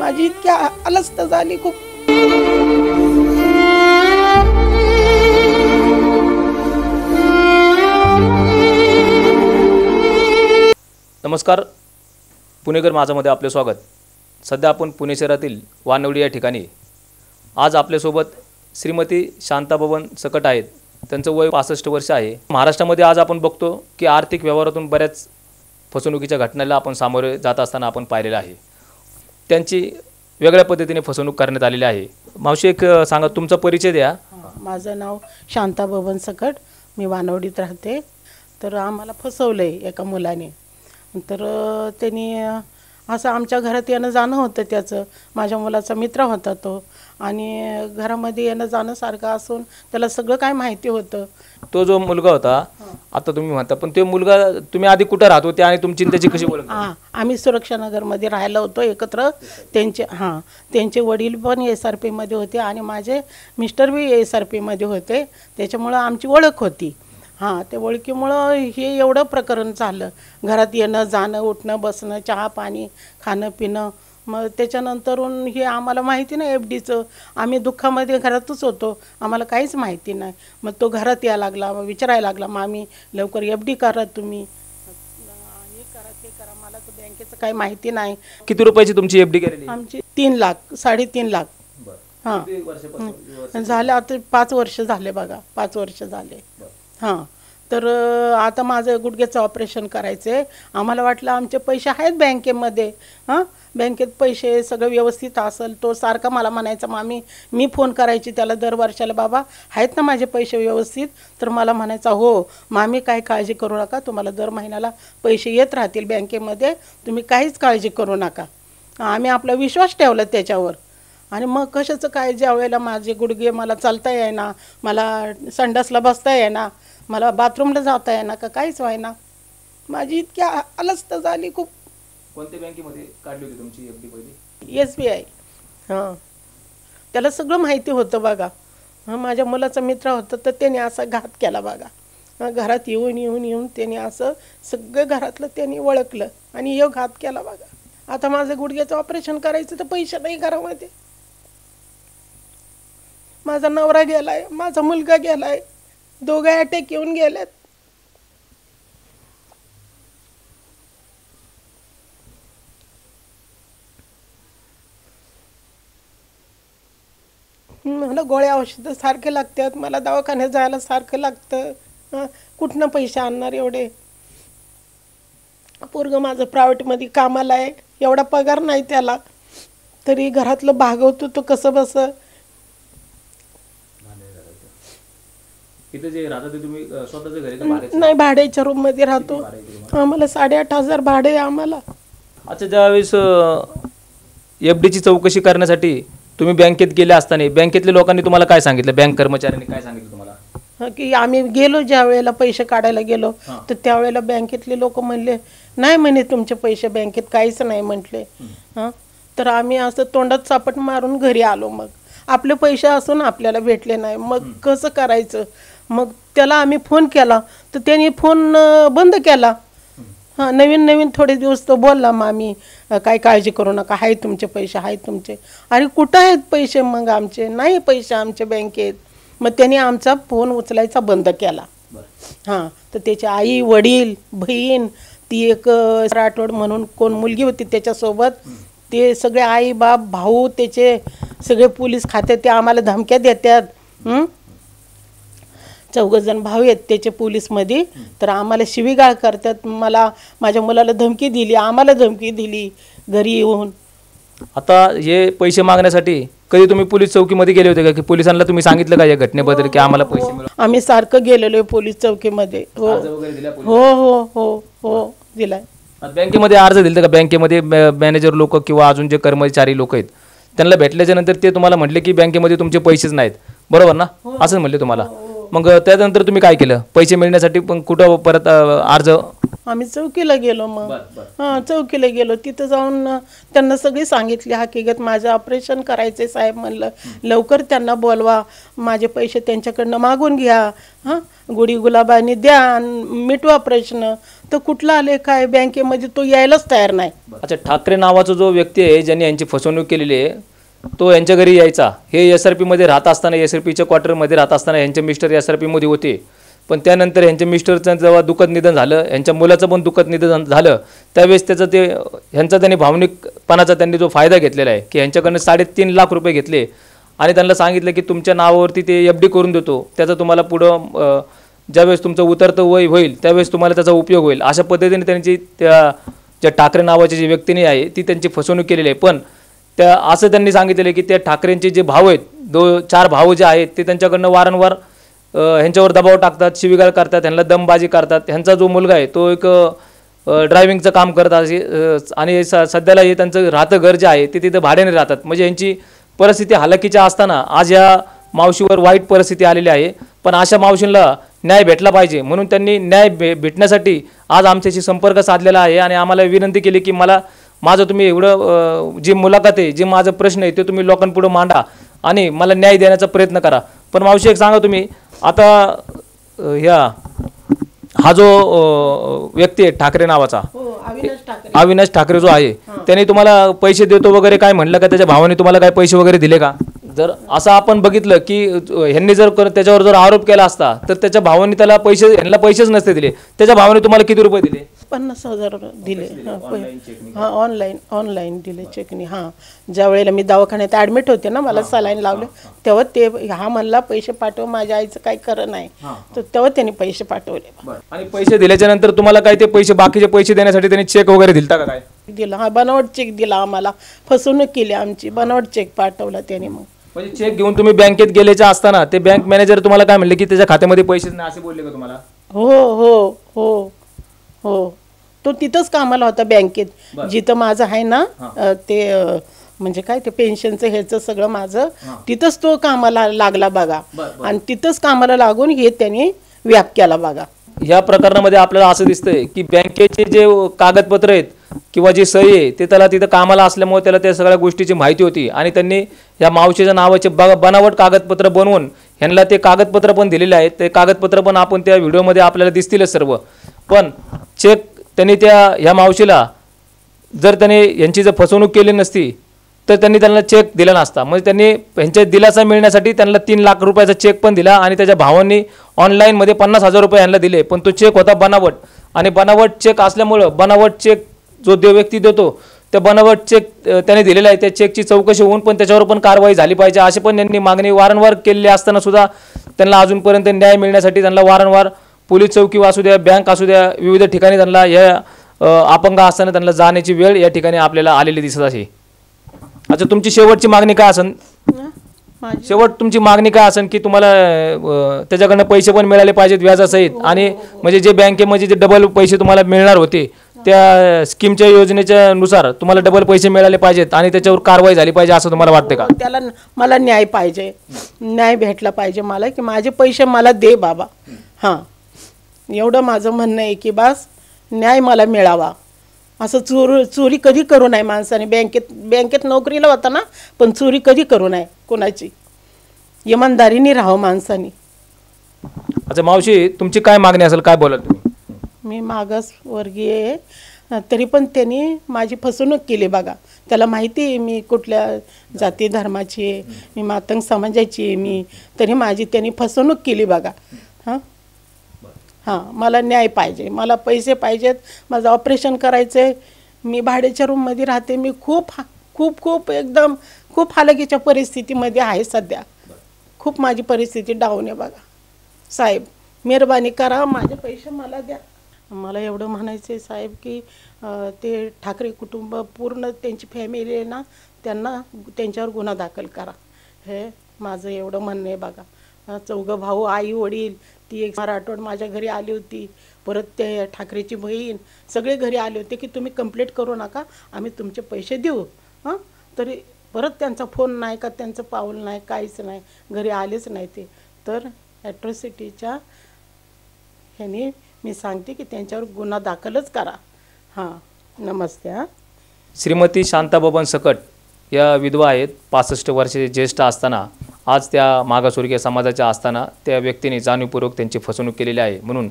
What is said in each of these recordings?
माझी इतकी अलस्त झाली खूप. नमस्कार, पुणेकर माझामध्ये आपले स्वागत. सध्या आपण पुणे शहरातील वानवडी या ठिकाणी. आज आपल्यासोबत श्रीमती शांताबबन सकट आहेत. त्यांचं वय 65 वर्ष आहे. महाराष्ट्रामध्ये आज आपण बघतो की आर्थिक व्यवहारातून बऱ्याच फसवणुकीच्या घटनांना आपण सामोरे जात असताना आपण पाहिलेलं आहे. त्यांची वेगळ्या पद्धतीने फसवणूक करण्यात आलेली आहे. मावशी, एक सांगा, तुमचा परिचय द्या. माझं नाव शांताबबन सकट, मी वानवडीत राहते. तर आम्हाला फसवलं आहे एका मुलाने. तर त्यांनी असं आमच्या घरात येणं जाणं होतं त्याचं. माझ्या मुलाचा मित्र होता तो, आणि घरामध्ये येणं जाणं सारखं असून त्याला सगळं काय माहिती होतं. तो जो मुलगा होता, आता तुम्ही म्हणता, पण तो मुलगा तुम्ही आधी कुठं राहत होते आणि तुमची त्याची कशी ओळख? आम्ही सुरक्षानगरमध्ये राहायला होतो एकत्र. त्यांचे वडील पण SRP मध्ये होते आणि माझे मिस्टर बी SRP मध्ये होते. त्याच्यामुळं आमची ओळख होती. त्या ओळखीमुळं हे एवढं प्रकरण झालं. घरात येणं जाणं, उठणं बसणं, चहा पाणी, खाणं पिणं. मग त्याच्यानंतरून हे आम्हाला माहिती नाही FDचं. आम्ही दुःखामध्ये घरातच होतो, आम्हाला काहीच माहिती नाही. मग तो घरात यायला लागला, विचारायला लागला, मामी लवकर FD करा तुम्ही, हे करा ते करा. मला तर बँकेचं काही माहिती नाही. किती रुपयाची तुमची FD केलेली? आमची 3 लाख 3.5 लाख. झाले आता 5 वर्ष झाले बघा, 5 वर्ष झाले. तर आता माझं गुडघ्याचं ऑपरेशन करायचं आहे. आम्हाला वाटलं आमचे पैसे आहेत बँकेमध्ये, बँकेत पैसे सगळं व्यवस्थित असेल. तो सारखा मला म्हणायचा, मामी, मी फोन करायची त्याला दर वर्षाला, बाबा आहेत ना माझे पैसे व्यवस्थित? तर मला म्हणायचा, हो मामी, काही काळजी करू नका, तुम्हाला दर महिन्याला पैसे येत राहतील बँकेमध्ये, तुम्ही काहीच काळजी करू नका. आम्ही आपला विश्वास ठेवला त्याच्यावर. आणि मग कशाचं काय, ज्या वेळेला माझे गुडघे, मला चालता येईना, मला संडासला बसता येईना, मला बाथरूमला जाता येईना, का काहीच व्हायना. माझी इतकी अलस्त झाली खूप. कोणत्या बँकेमध्ये काढली होती तुमची FD पहिली? SBI. त्याला सगळं माहिती होतं बघा. माझ्या मुलाचा मित्र होता, तर त्याने असा घात केला बघा. घरात येऊन त्याने असं सगळं घरातलं त्यांनी ओळखलं आणि हे घात केला बघा. आता माझं गुडघ्याचं ऑपरेशन करायचं तर पैसे नाही घरामध्ये. माझा नवरा गेलाय, माझा मुलगा गेलाय, दोघे अटॅक येऊन गेलेत. मला गोळ्या औषधं सारखे लागतात, मला दवाखान्यात जायला सारखं लागतं. कुठनं पैसे आणणार एवढे? पोरगं माझं प्रायव्हेटमध्ये कामाला आहे, एवढा पगार नाही त्याला, तरी घरातलं भागवतो तो कसं बस. इथे जे राहता ते तुम्ही स्वतःच्या घरी का भाड्याचे? नाही, भाड्याच्या रूम मध्ये राहतो. आम्हाला 8,500 भाडे आहे आम्हाला. अच्छा, ज्यावेळेस FDची चौकशी करण्यासाठी तुम्ही बँकेत गेले असताना बँकेतल्या लोकांनी तुम्हाला काय सांगितलं? बँक कर्मचाऱ्यांनी काय सांगितलं तुम्हाला? की आम्ही गेलो, ज्या वेळेला पैसे काढायला गेलो, तर त्यावेळेला बँकेतले लोक म्हणले, नाही म्हणे तुमचे पैसे बँकेत काहीच नाही म्हटले. तर आम्ही असं तोंडात चापट मारून घरी आलो. मग आपले पैसे असून आपल्याला भेटले नाही, मग कसं करायचं? मग त्याला आम्ही फोन केला, तर त्यांनी फोन बंद केला. नवीन थोडे दिवस तो बोलला, मामी काय काळजी करू नका, आहे तुमचे पैसे, आहेत तुमचे. अरे कुठं आहेत पैसे? मग आमचे नाही पैसे आमच्या बँकेत. मग त्यांनी आमचा फोन उचलायचा बंद केला. तर त्याची आई, वडील, बहीण, ती एक राठोड म्हणून कोण मुलगी होती त्याच्यासोबत, ते सगळे आई बाप भाऊ त्याचे सगळे पोलीस खात्यात, ते आम्हाला धमक्या देतात. 4 जण भाऊ आहेत त्याचे पोलीसमध्ये. तर आम्हाला शिवीगाळ करतात. माझ्या मुलाला धमकी दिली, आम्हाला धमकी दिली घरी येऊन. आता हे पैसे मागण्यासाठी कधी तुम्ही पोलीस चौकीमध्ये गेले होते का? की पोलिसांना तुम्ही सांगितलं का या घटनेबद्दल की आम्हाला पैसे मिळावे? आम्ही सारखं गेलेलो पोलीस चौकीमध्ये. हो दिलाय. बँकेमध्ये अर्ज दिला का? बँकेमध्ये मॅनेजर लोक किंवा अजून जे कर्मचारी लोक आहेत त्यांना भेटल्याच्या नंतर ते तुम्हाला म्हटले की बँकेमध्ये तुमचे पैसेच नाहीत, बरोबर ना? असं म्हणले तुम्हाला. मग त्यानंतर तुम्ही काय केलं? पैसे मिळण्यासाठी पण कुठं परत अर्ज आम्ही चौकीला गेलो मग. हां, चौकीला गेलो. तिथं जाऊन त्यांना सगळी सांगितली हकीकत. माझं ऑपरेशन करायचे साहेब म्हणलं, लवकर त्यांना बोलवा, माझे पैसे त्यांच्याकडनं मागून घ्या, हां, गुढी गुलाबानी द्या आणि मिटवा प्रश्न. तर कुठला आले काय बँकेमध्ये तो यायलाच तयार नाही. अच्छा, ठाकरे नावाचा जो व्यक्ती आहे ज्यांनी यांची फसवणूक केलेली आहे, तो यांच्या घरी यायचा. हे SRP मध्ये राहत असताना, SRPच्या क्वार्टरमध्ये राहत असताना यांचे मिस्टर SRP मध्ये होते. पण त्यानंतर यांच्या मिस्टरचं जेव्हा दुःखद निधन झालं, यांच्या मुलाचं पण दुःखद निधन झालं, त्यावेळेस ह्यांचा त्यांनी भावनिकपणाचा त्यांनी जो फायदा घेतलेला आहे की ह्यांच्याकडनं 3.5 लाख रुपये घेतले आणि त्यांना सांगितलं की तुमच्या नावावरती ते FD करून देतो, त्याचा तुम्हाला पुढं ज्यावेळेस तुमचं उतरतं वय होईल त्यावेळेस तुम्हाला त्याचा उपयोग होईल. अशा पद्धतीने त्यांची ज्या ठाकरे नावाची जी व्यक्तीने आहे ती त्यांची फसवणूक केलेली आहे. पण असं त्यांनी सांगितलेलं की त्या ठाकरेंचे जे भाऊ आहेत, 4 भाऊ जे आहेत ते त्यांच्याकडनं वारंवार ह्यांच्यावर दबाव टाकतात, शिवीगाळ करतात, ह्यांना दमबाजी करतात. ह्यांचा जो मुलगा आहे तो एक ड्रायव्हिंगचं काम करत आणि सध्याला हे त्यांचं राहतं घर जे आहे ते तिथं भाड्याने राहतात. म्हणजे यांची परिस्थिती हालाकीच्या असताना आज या मावशीवर वाईट परिस्थिती आलेली आहे. पण अशा मावशींना न्याय भेटला पाहिजे म्हणून त्यांनी न्याय भेटण्यासाठी आज आमच्याशी संपर्क साधलेला आहे आणि आम्हाला विनंती केली की माझं तुम्ही एवढं जी मुलाखत आहे, जे माझं प्रश्न आहे ते तुम्ही लोकांपुढे मांडा आणि मला न्याय देण्याचा प्रयत्न करा. पण मावशी एक सांगा, तुम्ही आता हा जो व्यक्ती आहे ठाकरे नावाचा, अविनाश ठाकरे जो आहे, त्याने तुम्हाला पैसे देतो वगैरे काय म्हणलं का? त्याच्या भावाने तुम्हाला काय पैसे वगैरे दिले का? जर असं आपण बघितलं की ह्यांनी जर त्याच्यावर जर आरोप केला असता तर त्याच्या भावाने त्याला ह्यांना पैसेच नसते दिले. त्याच्या भावाने तुम्हाला किती रुपये दिले? 50,000 दिले. हां, ऑनलाईन दिले चेकनी. हां, ज्या वेळेला मी दवाखान्यात ॲडमिट होते ना, मला सलाईन लावले, तेव्हा ते म्हणला पैसे पाठव, माझ्या आईचं काही खरं नाही, तर तेव्हा त्यांनी पैसे पाठवले. आणि पैसे दिल्याच्या नंतर तुम्हाला काय ते बाकीचे पैसे देण्यासाठी त्यांनी चेक वगैरे दिलता का? काय दिला? हा, बनावट चेक दिला आम्हाला. फसवणूक केली आमची. बनावट चेक पाठवला त्याने. मग म्हणजे चेक घेऊन तुम्ही बँकेत गेल्याच्या असताना ते बँक मॅनेजर तुम्हाला काय म्हणले की त्याच्या खात्यामध्ये पैसे नाही असे बोलले का तुम्हाला? हो हो हो हो, तो तिथंच कामाला होता बँकेत, जिथं माझं आहे ना ते म्हणजे काय ते पेन्शनचं ह्याचं सगळं माझं, तिथंच तो कामाला लागला बघा. आणि तिथंच कामाला लागून हे त्यांनी व्याप केला बघा. या प्रकरणामध्ये आपल्याला असं दिसतंय की बँकेचे जे कागदपत्र आहेत किंवा जी सही आहे ते त्याला तिथं कामाला असल्यामुळे त्याला त्या सगळ्या गोष्टीची माहिती होती आणि त्यांनी या मावशीच्या नावाचे बनावट कागदपत्र बनवून ह्यांना ते कागदपत्र पण दिलेले आहेत. ते कागदपत्र पण आपण त्या व्हिडिओमध्ये आपल्याला दिसतीलच सर्व. पण चेक त्यांनी ह्या मावशीला जर त्याने यांची जर फसवणूक केली नसती तर त्यांनी त्यांना चेक दिला नसता. म्हणजे त्यांनी ह्यांच्या दिलासा मिळण्यासाठी त्यांना 3 लाख रुपयाचा चेक पण दिला आणि त्याच्या भावांनी ऑनलाईनमध्ये 50,000 रुपये यांना दिले. पण तो चेक होता बनावट आणि बनावट चेक असल्यामुळं बनावट चेक जो व्यक्ती देतो त्या बनावट चेक त्याने दिलेला आहे, त्या चेकची चौकशी होऊन पण त्याच्यावर पण कारवाई झाली पाहिजे अशी पण यांनी मागणी वारंवार केलेली असताना सुद्धा त्यांना अजूनपर्यंत न्याय मिळण्यासाठी त्यांना वारंवार पोलीस चौकी असू द्या, बँक असू द्या, विविध ठिकाणी त्यांना या अपंग असताना त्यांना जाण्याची वेळ या ठिकाणी आपल्याला आलेली दिसत आहे. अच्छा, तुमची शेवटची मागणी काय असेल? तुमची मागणी काय असेल की तुम्हाला त्याच्याकडनं पैसे पण मिळाले पाहिजेत व्याजासहित आणि म्हणजे जे बँकेमध्ये जे डबल पैसे तुम्हाला मिळणार होते त्या स्कीमच्या योजनेच्या नुसार तुम्हाला डबल पैसे मिळाले पाहिजेत आणि त्याच्यावर कारवाई झाली पाहिजे असं तुम्हाला वाटतं का? त्याला मला न्याय पाहिजे, न्याय भेटला पाहिजे मला, की माझे पैसे मला दे बाबा. हां, एवढं माझं म्हणणं आहे की बस न्याय मला मिळावा. असं चोरी कधी करू नये माणसाने. बँकेत नोकरीला होता ना, पण चोरी कधी करू नये कोणाची. इमानदारीने राहावं माणसाने. अच्छा मावशी, तुमची काय मागणी असेल, काय बोलाल तुम्ही? मी मागासवर्गीय आहे, तरी पण त्यांनी माझी फसवणूक केली बघा. त्याला माहिती आहे मी कुठल्या जाती धर्माची आहे, मी मातंग समाजाची आहे मी, तरी माझी त्यांनी फसवणूक केली बघा. हां, मला न्याय पाहिजे, मला पैसे पाहिजेत, माझं ऑपरेशन करायचं आहे. मी भाड्याच्या रूममध्ये राहते. मी खूप खूप खूप एकदम खूप हालाकीच्या परिस्थितीमध्ये आहे सध्या. खूप माझी परिस्थिती डाऊन आहे बघा. साहेब मेहरबानी करा, माझे पैसे मला द्या. मला एवढं म्हणायचं आहे साहेब की ते ठाकरे कुटुंब पूर्ण त्यांची फॅमिली आहे ना, त्यांच्यावर गुन्हा दाखल करा. हे माझं एवढं म्हणणं आहे बघा. 4 भाऊ, आई वडील, ती एक मराठवाड माझ्या घरी आली होती, परत ते ठाकरेची बहीण सगळे घरी आले होते की तुम्ही कंप्लेंट करू नका, आम्ही तुमचे पैसे देऊ. हां, तरी परत त्यांचा फोन नाही का, त्यांचं पाऊल नाही, काहीच नाही, घरी आलेच नाही ते. तर ॲट्रॉसिटीच्या ह्याने मी सांगते की त्यांच्यावर गुन्हा दाखलच करा. हां, नमस्ते. हां. श्रीमती शांता बबन सकट या विधवा आहेत. 65 वर्षाचे ज्येष्ठ असताना आज त्या मागासवर्गीय समाजाच्या असताना त्या व्यक्तीने जाणीवपूर्वक त्यांची फसवणूक केलेली आहे. म्हणून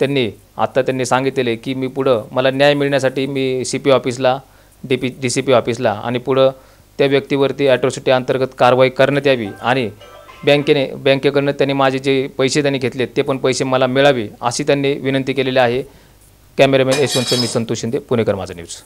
त्यांनी सांगितलेले की मी पुढं मला न्याय मिळण्यासाठी मी CP ऑफिसला DCP ऑफिसला आणि पुढं त्या व्यक्तीवरती ॲट्रॉसिटी अंतर्गत कारवाई करण्यात यावी आणि बँकेकडनं त्यांनी माझे जे पैसे त्यांनी घेतलेत ते पण पैसे मला मिळावे अशी त्यांनी विनंती केलेली आहे. कॅमेरामॅन यशवंत मी संतोष शिंदे, पुणेकर माझा न्यूज.